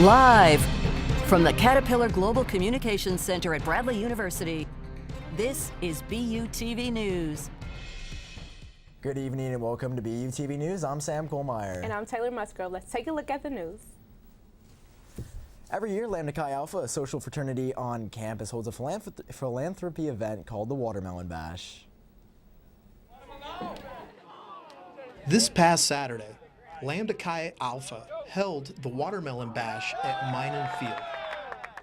Live from the Caterpillar Global Communications Center at Bradley University, this is BUTV News. Good evening and welcome to BUTV News. I'm Sam Kohlmeyer. And I'm Taylor Musgrove. Let's take a look at the news. Every year, Lambda Chi Alpha, a social fraternity on campus, holds a philanthropy event called the Watermelon Bash. This past Saturday, Lambda Chi Alpha held the Watermelon Bash at Minot Field.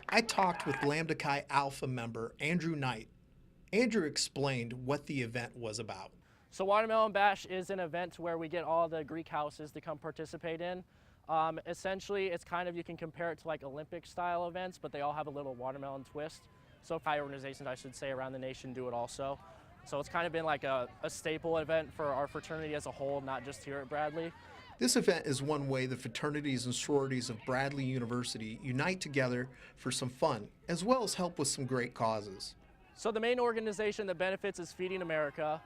I talked with Lambda Chi Alpha member Andrew Knight. Andrew explained what the event was about. So Watermelon Bash is an event where we get all the Greek houses to come participate in. Essentially, it's kind of, you can compare it to like Olympic style events, but they all have a little watermelon twist. So high organizations, I should say, around the nation do it also. So it's kind of been like a staple event for our fraternity as a whole, not just here at Bradley. This event is one way the fraternities and sororities of Bradley University unite together for some fun, as well as help with some great causes. So the main organization that benefits is Feeding America.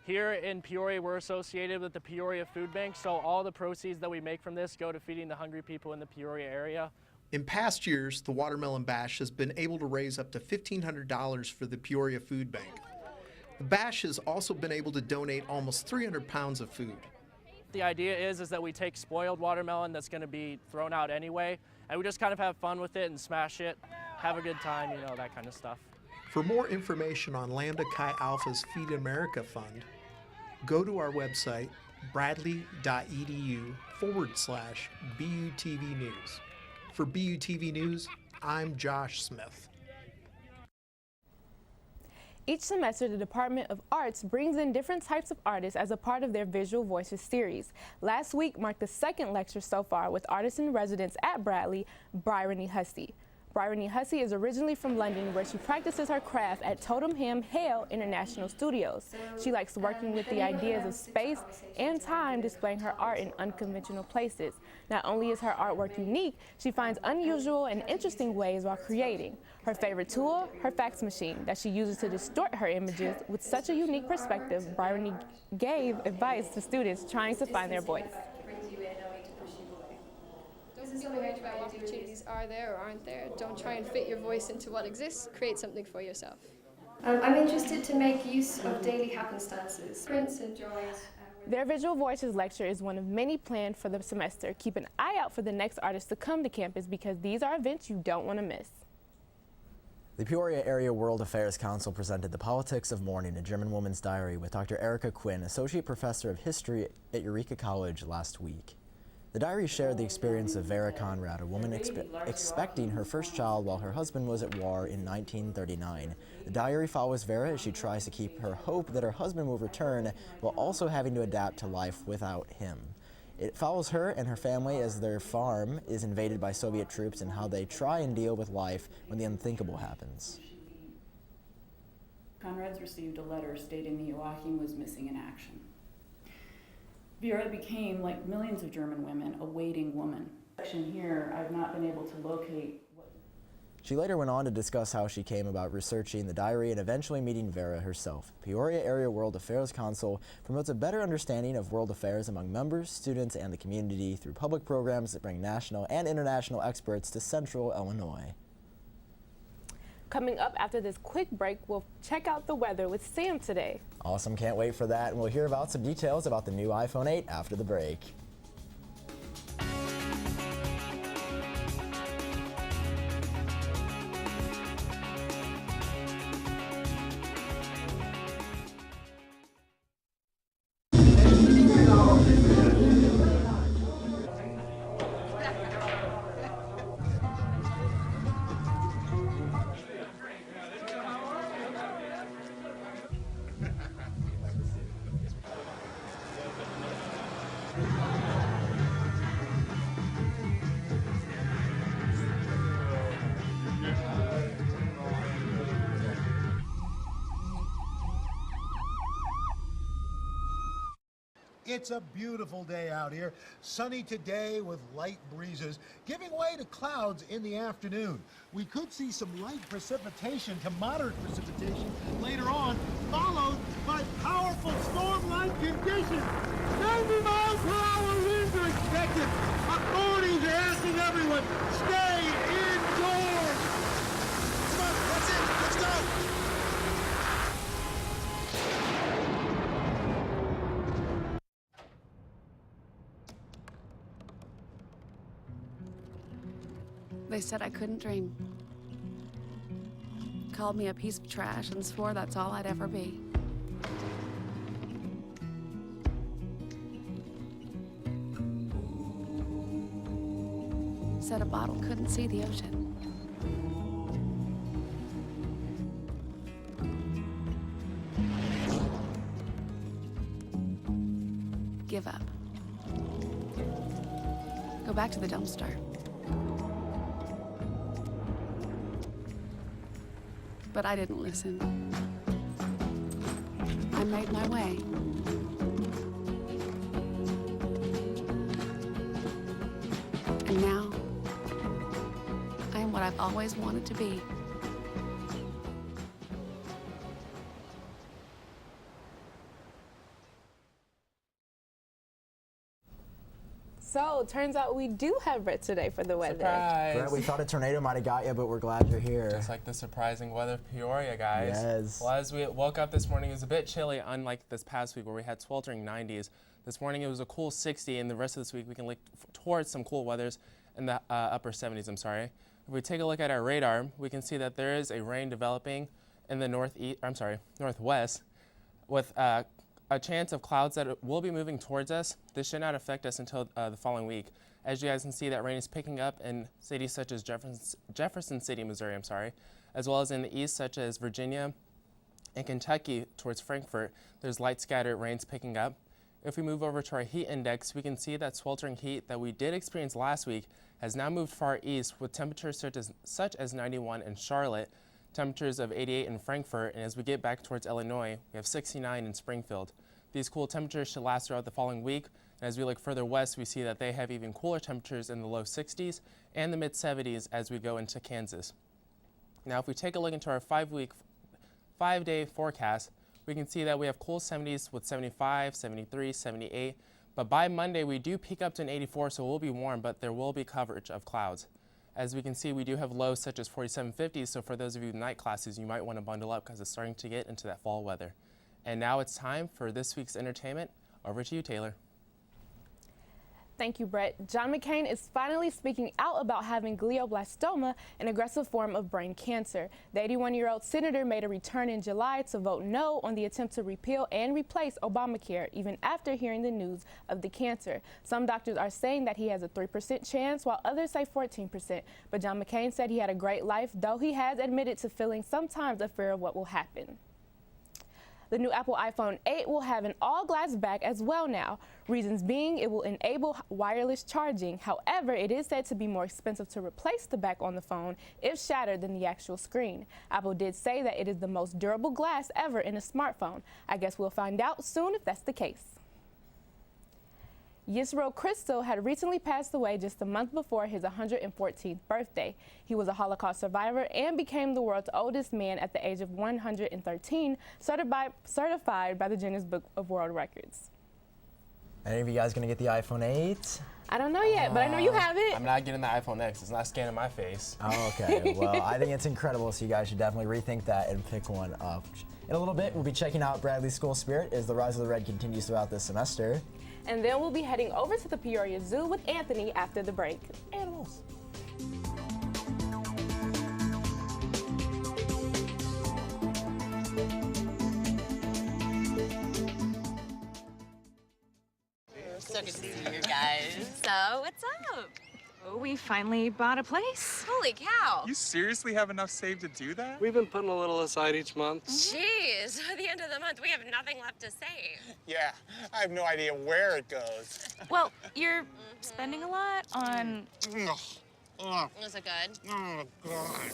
Here in Peoria, we're associated with the Peoria Food Bank, so all the proceeds that we make from this go to feeding the hungry people in the Peoria area. In past years, the Watermelon Bash has been able to raise up to $1,500 for the Peoria Food Bank. The Bash has also been able to donate almost 300 pounds of food. The idea is that we take spoiled watermelon that's going to be thrown out anyway, and we just kind of have fun with it and smash it, have a good time, you know, that kind of stuff. For more information on Lambda Chi Alpha's Feed America Fund, go to our website, bradley.edu/BUTV News. For BUTV News, I'm Josh Smith. Each semester, the Department of Arts brings in different types of artists as a part of their Visual Voices series. Last week marked the second lecture so far with artist in residence at Bradley, Bryony Hussey. Bryony Hussey is originally from London, where she practices her craft at Totemham Hale International Studios. She likes working with the ideas of space and time, displaying her art in unconventional places. Not only is her artwork unique, she finds unusual and interesting ways while creating. Her favorite tool, her fax machine, that she uses to distort her images. With such a unique perspective, Bryony gave advice to students trying to find their voice. Don't be worried about what opportunities are there or aren't there. Don't try and fit your voice into what exists. Create something for yourself. I'm interested to make use of daily happenstances, prints and drawings. Their Visual Voices lecture is one of many planned for the semester. Keep an eye out for the next artists to come to campus because these are events you don't want to miss. The Peoria Area World Affairs Council presented The Politics of Mourning, a German Woman's Diary with Dr. Erica Quinn, Associate Professor of History at Eureka College last week. The diary shared the experience of Vera Conrad, a woman expecting her first child while her husband was at war in 1939. The diary follows Vera as she tries to keep her hope that her husband will return while also having to adapt to life without him. It follows her and her family as their farm is invaded by Soviet troops and how they try and deal with life when the unthinkable happens. Conrad's received a letter stating that Joachim was missing in action. Vera became, like millions of German women, a waiting woman. Here, I've not been able to locate. She later went on to discuss how she came about researching the diary and eventually meeting Vera herself. Peoria Area World Affairs Council promotes a better understanding of world affairs among members, students, and the community through public programs that bring national and international experts to Central Illinois. Coming up after this quick break, we'll check out the weather with Sam today. Awesome, can't wait for that, and we'll hear about some details about the new iPhone 8 after the break. It's a beautiful day out here. Sunny today with light breezes, giving way to clouds in the afternoon. We could see some light precipitation to moderate precipitation later on, followed by powerful storm-like conditions. 90 miles per hour winds are expected. Authorities are asking everyone, stay indoors. Come on, that's it. Let's go. They said I couldn't dream. Called me a piece of trash and swore that's all I'd ever be. Said a bottle couldn't see the ocean. Give up. Go back to the dumpster. But I didn't listen. I made my way. And now, I am what I've always wanted to be. So, it turns out we do have Brett today for the weather. Surprise! Brett, we thought a tornado might have got you, but we're glad you're here. Just like the surprising weather of Peoria, guys. Yes. Well, as we woke up this morning, it was a bit chilly, unlike this past week where we had sweltering 90s. This morning it was a cool 60, and the rest of this week we can look towards some cool weathers in the upper 70s, If we take a look at our radar, we can see that there is a rain developing in the northwest, with a chance of clouds that will be moving towards us. This should not affect us until the following week. As you guys can see, that rain is picking up in cities such as Jefferson City, Missouri, as well as in the east, such as Virginia and Kentucky towards Frankfort. There's light scattered rains picking up. If we move over to our heat index, we can see that sweltering heat that we did experience last week has now moved far east with temperatures such as 91 in Charlotte, temperatures of 88 in Frankfort, and as we get back towards Illinois, we have 69 in Springfield. These cool temperatures should last throughout the following week, and as we look further west, we see that they have even cooler temperatures in the low 60s and the mid 70s as we go into Kansas. Now, if we take a look into our 5-day forecast, we can see that we have cool 70s with 75, 73, 78, but by Monday we do peak up to an 84, so it will be warm, but there will be coverage of clouds. As we can see, we do have lows such as 47, 50s, so for those of you in night classes, you might want to bundle up because it's starting to get into that fall weather. And now it's time for this week's entertainment. Over to you, Taylor. Thank you, Brett. John McCain is finally speaking out about having glioblastoma, an aggressive form of brain cancer. The 81-year-old senator made a return in July to vote no on the attempt to repeal and replace Obamacare, even after hearing the news of the cancer. Some doctors are saying that he has a 3% chance, while others say 14%. But John McCain said he had a great life, though he has admitted to feeling sometimes a fear of what will happen. The new Apple iPhone 8 will have an all-glass back as well now. Reasons being, it will enable wireless charging. However, it is said to be more expensive to replace the back on the phone if shattered than the actual screen. Apple did say that it is the most durable glass ever in a smartphone. I guess we'll find out soon if that's the case. Yisro Crystal had recently passed away just a month before his 114th birthday. He was a Holocaust survivor and became the world's oldest man at the age of 113, certified by the Guinness Book of World Records. Any of you guys gonna get the iPhone 8? I don't know yet, but I know you have it. I'm not getting the iPhone X. It's not scanning my face. Oh, okay. Well, I think it's incredible, so you guys should definitely rethink that and pick one up. In a little bit, we'll be checking out Bradley's school spirit as the Rise of the Red continues throughout this semester. And then we'll be heading over to the Peoria Zoo with Anthony after the break. Animals. So good to see you guys. So, what's up? Oh, we finally bought a place. Holy cow. You seriously have enough saved to do that? We've been putting a little aside each month. Jeez, at the end of the month, we have nothing left to save. Yeah, I have no idea where it goes. Well, you're spending a lot on... Was it good? Oh, God.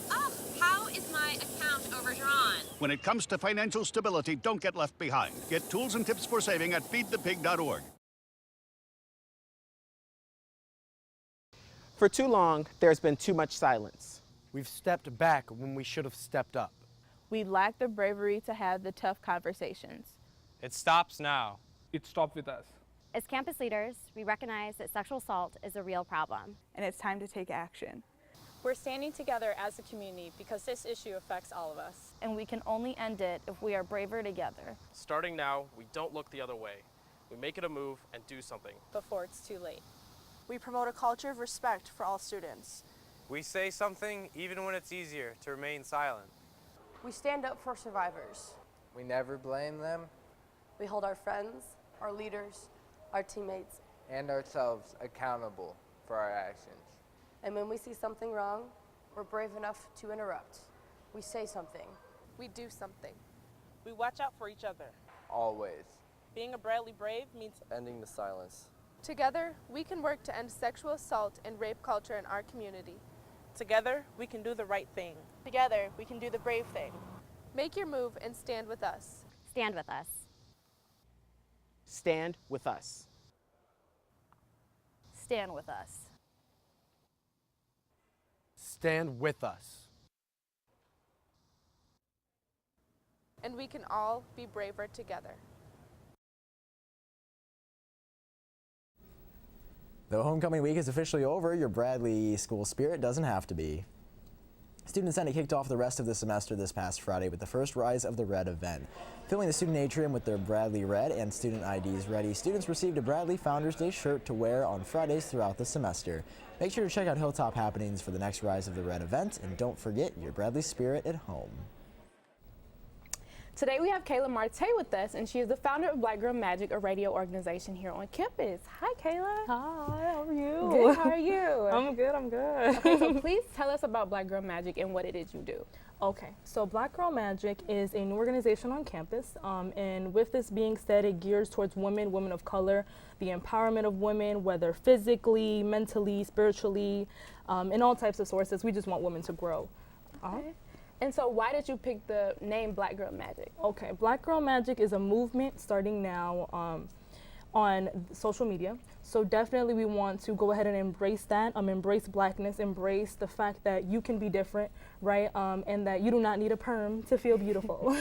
Oh, how is my account overdrawn? When it comes to financial stability, don't get left behind. Get tools and tips for saving at feedthepig.org. For too long, there's been too much silence. We've stepped back when we should have stepped up. We lack the bravery to have the tough conversations. It stops now. It stopped with us. As campus leaders, we recognize that sexual assault is a real problem. And it's time to take action. We're standing together as a community because this issue affects all of us. And we can only end it if we are braver together. Starting now, we don't look the other way. We make it a move and do something. Before it's too late. We promote a culture of respect for all students. We say something even when it's easier to remain silent. We stand up for survivors. We never blame them. We hold our friends, our leaders, our teammates, and ourselves accountable for our actions. And when we see something wrong, we're brave enough to interrupt. We say something. We do something. We watch out for each other. Always. Being a Bradley Brave means ending the silence. Together, we can work to end sexual assault and rape culture in our community. Together, we can do the right thing. Together, we can do the brave thing. Make your move and stand with us. Stand with us. Stand with us. Stand with us. Stand with us. And we can all be braver together. Though homecoming week is officially over, your Bradley school spirit doesn't have to be. Student Senate kicked off the rest of the semester this past Friday with the first Rise of the Red event. Filling the student atrium with their Bradley Red and student IDs ready, students received a Bradley Founders Day shirt to wear on Fridays throughout the semester. Make sure to check out Hilltop Happenings for the next Rise of the Red event, and don't forget your Bradley spirit at home. Today we have Kayla Marte with us, and she is the founder of Black Girl Magic, a radio organization here on campus. Hi, Kayla. Hi, how are you? Good, how are you? I'm good, I'm good. Okay, so please tell us about Black Girl Magic and what it is you do. Okay, so Black Girl Magic is a new organization on campus, and with this being said, it gears towards women, women of color, the empowerment of women, whether physically, mentally, spiritually, in all types of sources. We just want women to grow. Okay. And so why did you pick the name Black Girl Magic? Okay, Black Girl Magic is a movement starting now on social media. So definitely we want to go ahead and embrace that, embrace blackness, embrace the fact that you can be different, right? And that you do not need a perm to feel beautiful.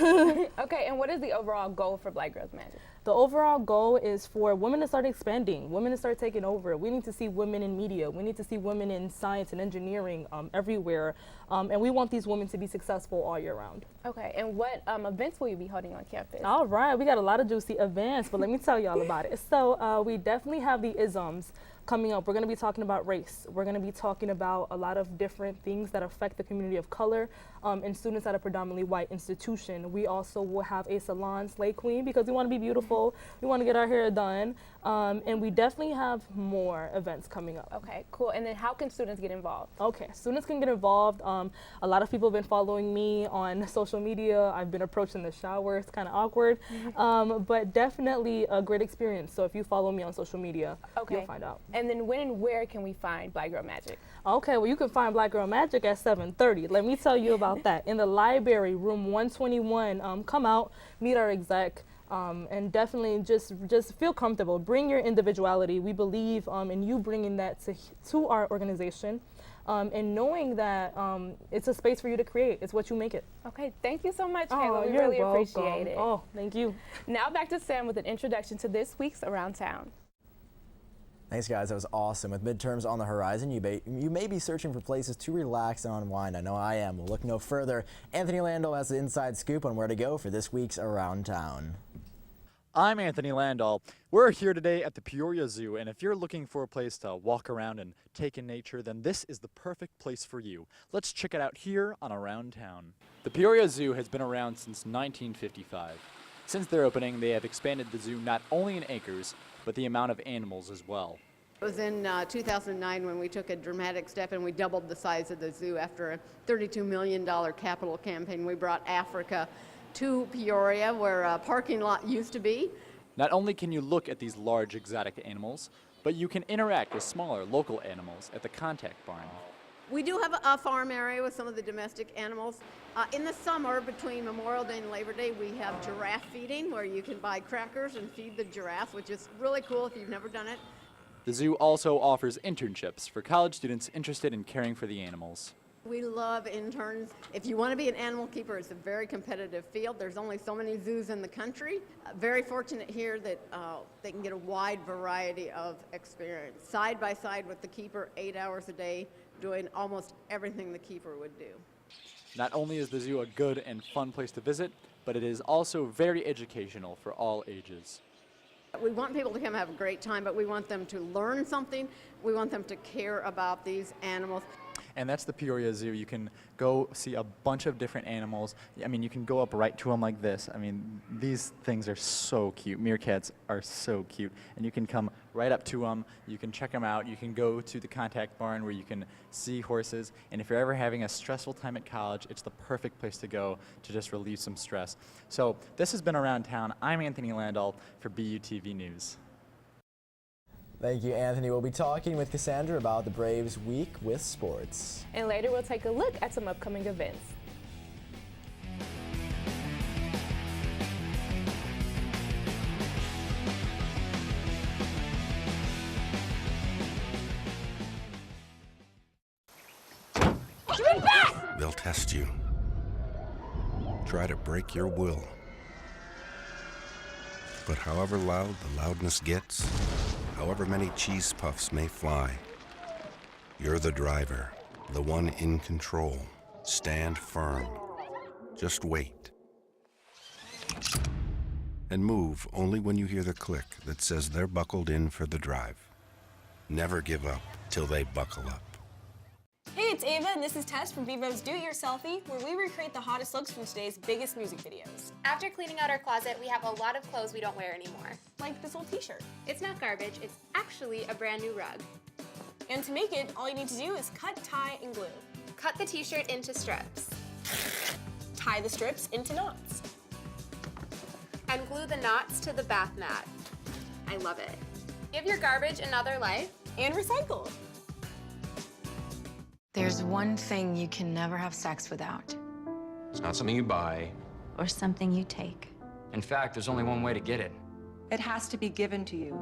Okay, and what is the overall goal for Black Girls Magic? The overall goal is for women to start expanding, women to start taking over. We need to see women in media. We need to see women in science and engineering everywhere. And we want these women to be successful all year round. Okay, and what events will you be holding on campus? All right, we got a lot of juicy events, but let me tell y'all about it. So we definitely have the isms coming up. We're going to be talking about race. We're going to be talking about a lot of different things that affect the community of color and students at a predominantly white institution. We also will have a salon slay queen because we want to be beautiful. We want to get our hair done. And we definitely have more events coming up. Okay, cool. And then how can students get involved? Okay, students can get involved. A lot of people have been following me on social media. I've been approached in the shower. It's kind of awkward, but definitely a great experience. So if you follow me on social media, you'll find out. And then when and where can we find Black Girl Magic? Okay, well, you can find Black Girl Magic at 7:30. Let me tell you about that. In the library, room 121. Come out, meet our exec. And definitely just feel comfortable. Bring your individuality. We believe in you bringing that to our organization, and knowing that it's a space for you to create. It's what you make it. Okay, thank you so much, Kayla. We really appreciate it. Oh, thank you. Now back to Sam with an introduction to this week's Around Town. Thanks, guys. That was awesome. With midterms on the horizon, you may be searching for places to relax and unwind. I know I am. We'll look no further. Anthony Landau has the inside scoop on where to go for this week's Around Town. I'm Anthony Landau. We're here today at the Peoria Zoo, and if you're looking for a place to walk around and take in nature, then this is the perfect place for you. Let's check it out here on Around Town. The Peoria Zoo has been around since 1955. Since their opening, they have expanded the zoo not only in acres, but the amount of animals as well. It was in 2009 when we took a dramatic step and we doubled the size of the zoo after a $32 million capital campaign. We brought Africa to Peoria, where a parking lot used to be. Not only can you look at these large exotic animals, but you can interact with smaller local animals at the contact barn. We do have a farm area with some of the domestic animals. In the summer, between Memorial Day and Labor Day, we have giraffe feeding, where you can buy crackers and feed the giraffe, which is really cool if you've never done it. The zoo also offers internships for college students interested in caring for the animals. We love interns. If you want to be an animal keeper, it's a very competitive field. There's only so many zoos in the country. Very fortunate here that they can get a wide variety of experience. Side by side with the keeper, 8 hours a day, doing almost everything the keeper would do. Not only is the zoo a good and fun place to visit, but it is also very educational for all ages. We want people to come have a great time, but we want them to learn something. We want them to care about these animals. And that's the Peoria Zoo. You can go see a bunch of different animals. I mean, you can go up right to them like this. I mean, these things are so cute. Meerkats are so cute. And you can come right up to them. You can check them out. You can go to the contact barn where you can see horses. And if you're ever having a stressful time at college, it's the perfect place to go to just relieve some stress. So this has been Around Town. I'm Anthony Landau for BUTV News. Thank you, Anthony. We'll be talking with Cassandra about the Braves week with sports. And later we'll take a look at some upcoming events. Give me back! They'll test you. Try to break your will. But however loud the loudness gets, however many cheese puffs may fly, you're the driver, the one in control. Stand firm. Just wait. And move only when you hear the click that says they're buckled in for the drive. Never give up till they buckle up. Hey, it's Ava, and this is Tess from Vivo's Do-It-Yourselfie, where we recreate the hottest looks from today's biggest music videos. After cleaning out our closet, we have a lot of clothes we don't wear anymore. Like this old t-shirt. It's not garbage, it's actually a brand new rug. And to make it, all you need to do is cut, tie, and glue. Cut the t-shirt into strips. Tie the strips into knots. And glue the knots to the bath mat. I love it. Give your garbage another life. And recycle. There's one thing you can never have sex without. It's not something you buy. Or something you take. In fact, there's only one way to get it. It has to be given to you,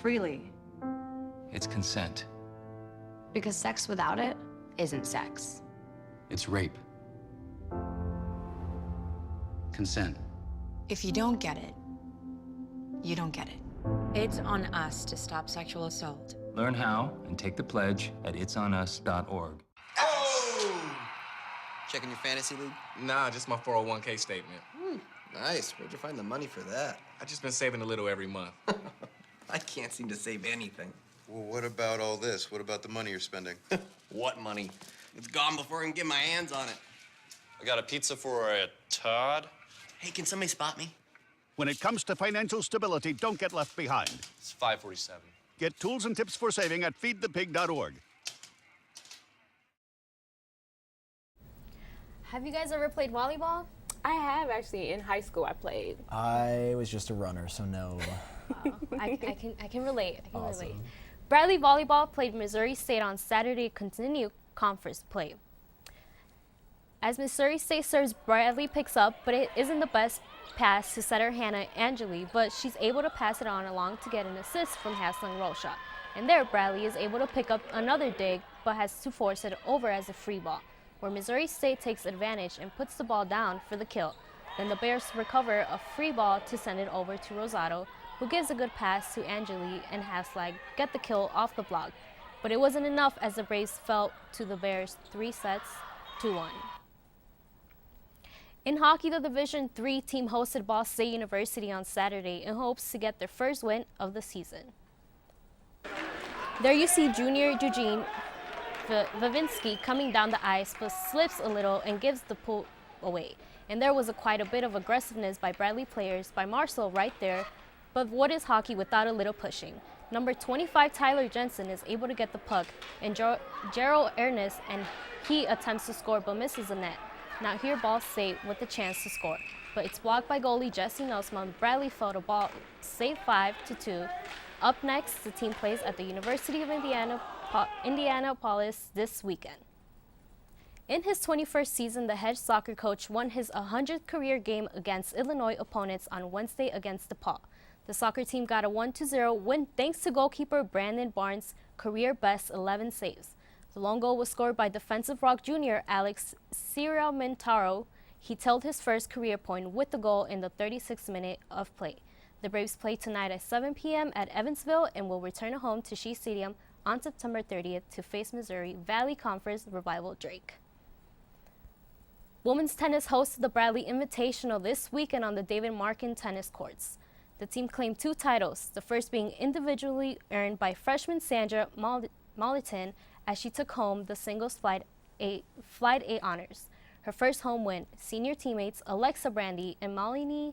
freely. It's consent. Because sex without it isn't sex. It's rape. Consent. If you don't get it, you don't get it. It's on us to stop sexual assault. Learn how and take the pledge at itsonus.org. Oh! Checking your fantasy league? Nah, just my 401k statement. Nice. Where'd you find the money for that? I just been saving a little every month. I can't seem to save anything. Well, what about all this? What about the money you're spending? What money? It's gone before I can get my hands on it. I got a pizza for a Todd. Hey, can somebody spot me? When it comes to financial stability, don't get left behind. It's 547. Get tools and tips for saving at feedthepig.org. Have you guys ever played volleyball? I have actually. In high school I played. I was just a runner, so no. I can relate. I can Awesome. relate. Bradley Volleyball played Missouri State on Saturday to continue conference play. As Missouri State serves, Bradley picks up, but it isn't the best pass to setter Hannah Angeli, but she's able to pass it on along to get an assist from Hasling Rocha. And there, Bradley is able to pick up another dig, but has to force it over as a free ball, where Missouri State takes advantage and puts the ball down for the kill. Then the Bears recover a free ball to send it over to Rosado, who gives a good pass to Angeli and Hasling get the kill off the block. But it wasn't enough as the Braves fell to the Bears 3-1. In hockey, the Division III team hosted Ball State University on Saturday in hopes to get their first win of the season. There you see junior Eugene Vavinsky coming down the ice, but slips a little and gives the pull away. And there was quite a bit of aggressiveness by Bradley players, by Marcel right there. But what is hockey without a little pushing? Number 25 Tyler Jensen is able to get the puck, and Gerald Ernest, and he attempts to score but misses the net. Now here Ball State with the chance to score, but it's blocked by goalie Jesse Nussman. Bradley fell a ball, saved 5-2. Up next, the team plays at the University of Indianapolis this weekend. In his 21st season, the head soccer coach won his 100th career game against Illinois opponents on Wednesday against DePaul. The soccer team got a 1-0 win thanks to goalkeeper Brandon Barnes' career best 11 saves. The lone goal was scored by defensive rock junior Alex Ciramantaro. He told his first career point with the goal in the 36th minute of play. The Braves play tonight at 7 p.m. at Evansville and will return home to Shea Stadium on September 30th to face Missouri Valley Conference rival Drake. Women's tennis hosted the Bradley Invitational this weekend on the David Markin tennis courts. The team claimed 2 titles, the first being individually earned by freshman Sandra Moliton as she took home the singles Flight A honors. Her first home win, senior teammates Alexa Brandy and Malini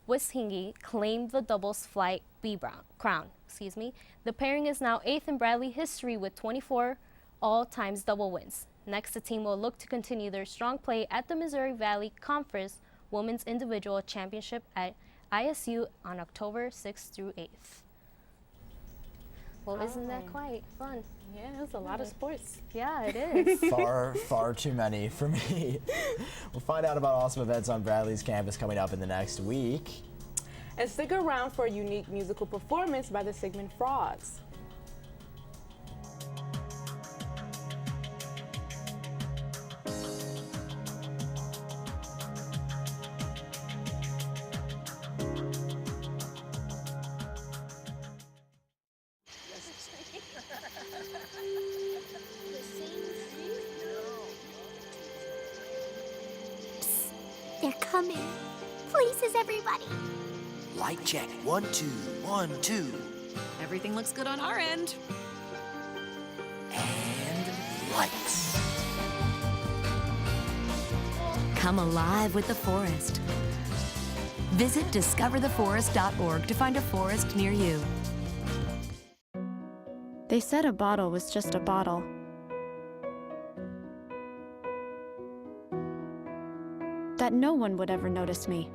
Wishingi claimed the doubles Flight B crown. The pairing is now 8th in Bradley history with 24 all-times double wins. Next, the team will look to continue their strong play at the Missouri Valley Conference Women's Individual Championship at ISU on October 6th through 8th. Well, isn't that quite fun? Yeah, it's a lot of sports. Yeah, it is. Far too many for me. We'll find out about awesome events on Bradley's campus coming up in the next week. And stick around for a unique musical performance by the Sigmund Frauds. They're coming. Places, everybody. Light check. 1, 2, 1, 2. Everything looks good on our end. And lights. Come alive with the forest. Visit discovertheforest.org to find a forest near you. They said a bottle was just a bottle. That no one would ever notice me.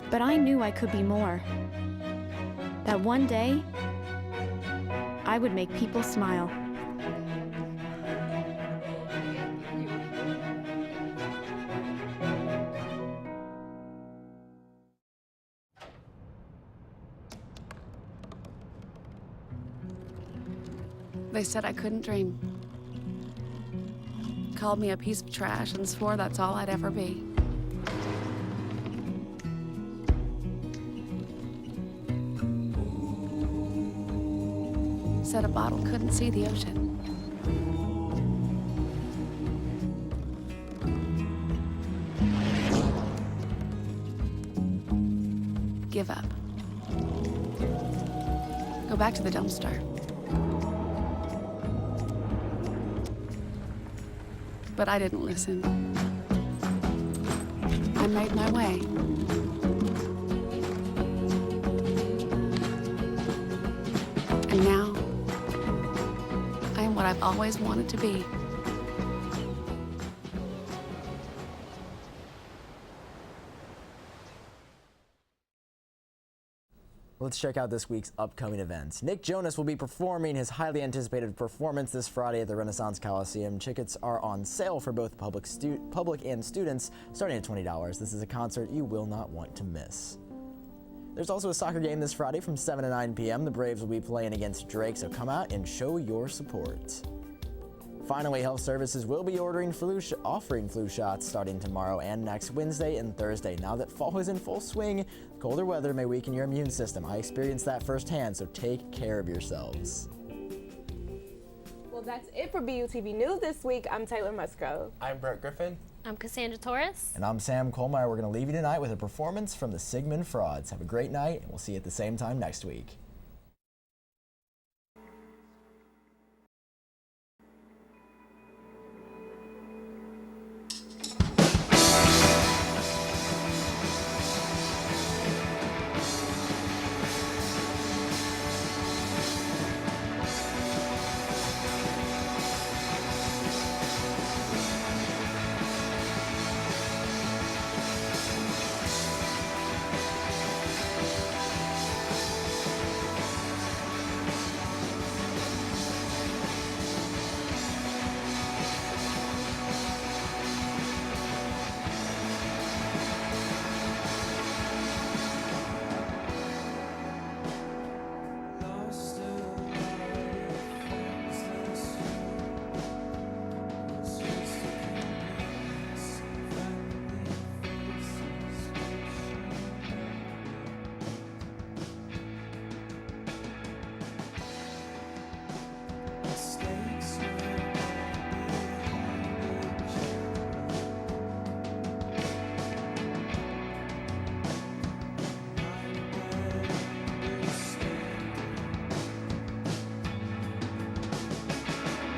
But I knew I could be more. That one day, I would make people smile. They said I couldn't dream. Called me a piece of trash and swore that's all I'd ever be. Said a bottle couldn't see the ocean. Give up. Go back to the dumpster. But I didn't listen. I made my way. And now, I am what I've always wanted to be. Let's check out this week's upcoming events. Nick Jonas will be performing his highly anticipated performance this Friday at the Renaissance Coliseum. Tickets are on sale for both public and students, starting at $20. This is a concert you will not want to miss. There's also a soccer game this Friday from 7 to 9 p.m. The Braves will be playing against Drake, so come out and show your support. Finally, Health Services will be offering flu shots starting tomorrow and next Wednesday and Thursday. Now that fall is in full swing, colder weather may weaken your immune system. I experienced that firsthand, so take care of yourselves. Well, that's it for BUTV News this week. I'm Taylor Musgrove. I'm Brett Griffin. I'm Cassandra Torres. And I'm Sam Colmeyer. We're going to leave you tonight with a performance from the Sigmund Frauds. Have a great night, and we'll see you at the same time next week.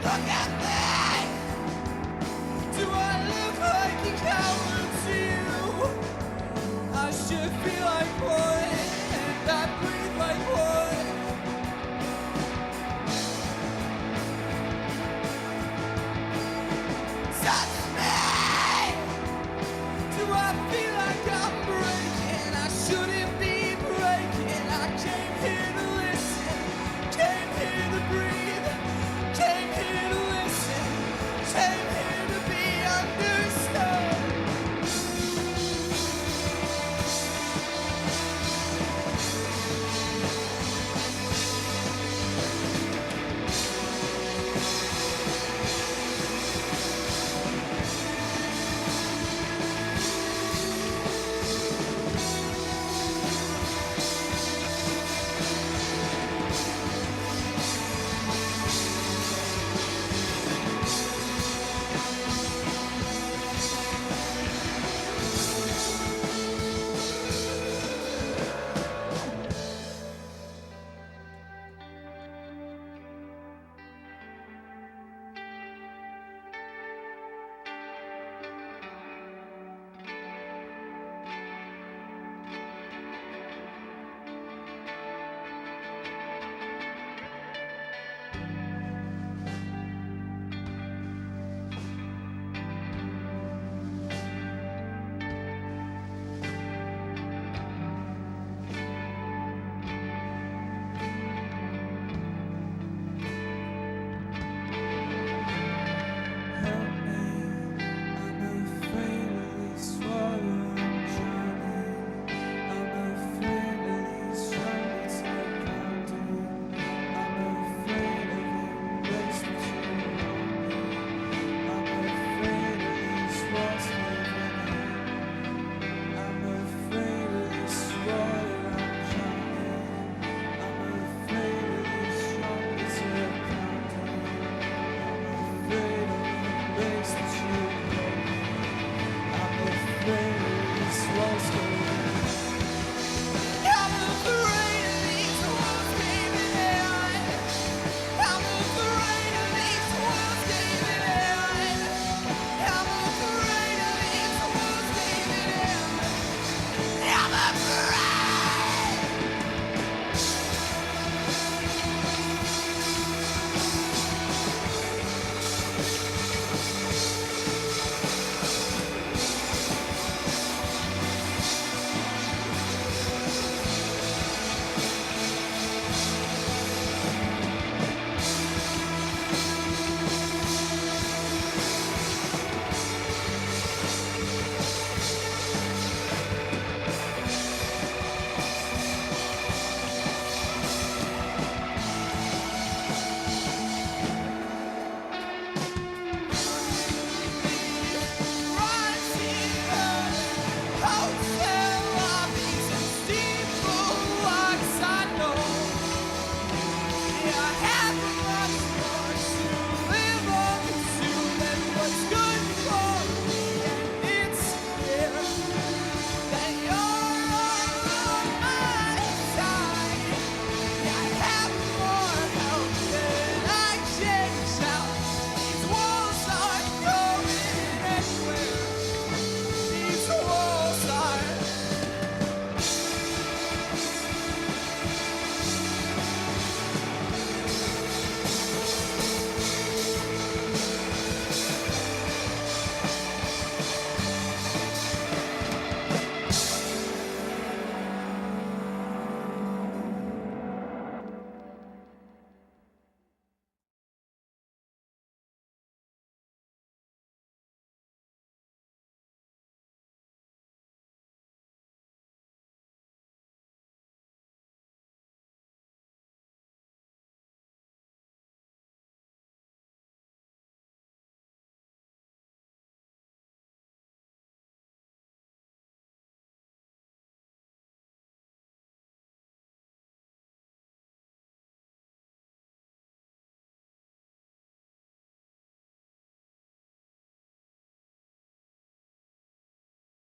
Look at this!